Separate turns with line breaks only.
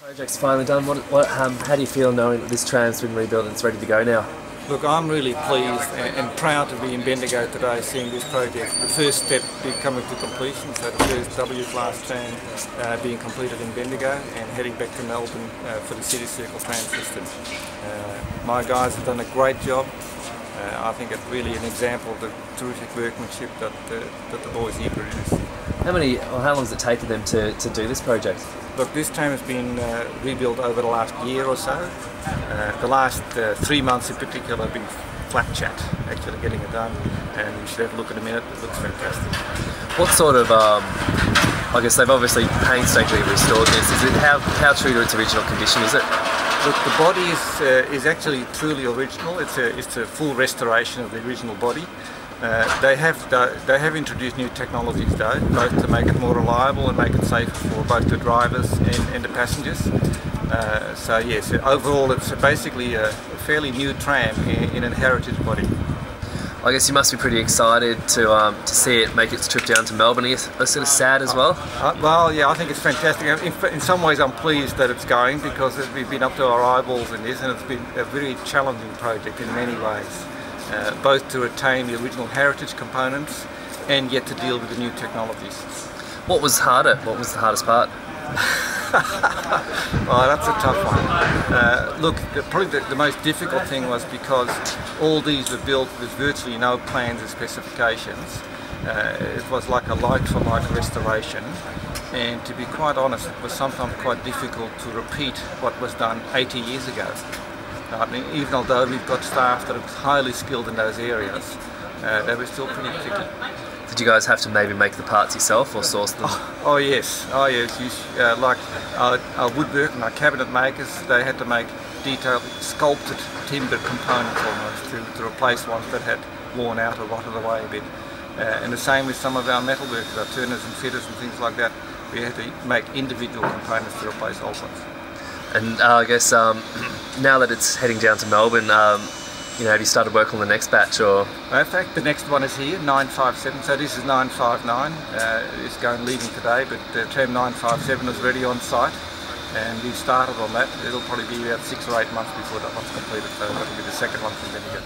Project's finally done. How do you feel knowing that this tram's been rebuilt and it's ready to go now?
Look, I'm really pleased and proud to be in Bendigo today seeing this project. The first step coming to completion, so the first W-class tram being completed in Bendigo and heading back to Melbourne for the City Circle tram system. My guys have done a great job. I think it's really an example of the terrific workmanship that the boys here produce.
How long has it taken them to do this project?
Look, this tram has been rebuilt over the last year or so. The last 3 months in particular have been flat chat, actually getting it done, and you should have a look in a minute. It looks fantastic.
What sort of, I guess they've obviously painstakingly restored this. Is it how true to its original condition is it?
Look, the body is actually truly original. It's a full restoration of the original body. They have introduced new technologies though, both to make it more reliable and make it safer for both the drivers and the passengers. So yes, overall it's basically a fairly new tram in a heritage body.
I guess you must be pretty excited to see it make its trip down to Melbourne. Are you sort of sad as well?
Well, yeah, I think it's fantastic. In some ways I'm pleased that it's going because we've been up to our eyeballs in this, and it's been a very challenging project in many ways. Both to retain the original heritage components and yet to deal with the new technologies.
What was harder? What was the hardest part?
Oh, that's a tough one. Look, probably the most difficult thing was because all these were built with virtually no plans and specifications. It was like a like-for-like restoration, and to be quite honest, it was sometimes quite difficult to repeat what was done 80 years ago. I mean, even although we've got staff that are highly skilled in those areas, they were still pretty tricky.
Did you guys have to maybe make the parts yourself or source them?
Oh yes. Like our woodwork and our cabinet makers, they had to make detailed sculpted timber components almost to replace ones that had worn out or rotted away a bit. And the same with some of our metalworkers, our turners and fitters and things like that. We had to make individual components to replace old ones.
And I guess now that it's heading down to Melbourne, have you started work on the next batch? Or?
In fact, the next one is here, 957. So this is 959. It's leaving today, but tram 957 is ready on site, and we've started on that. It'll probably be about 6 or 8 months before that one's completed. So that'll be the second one from Bendigo.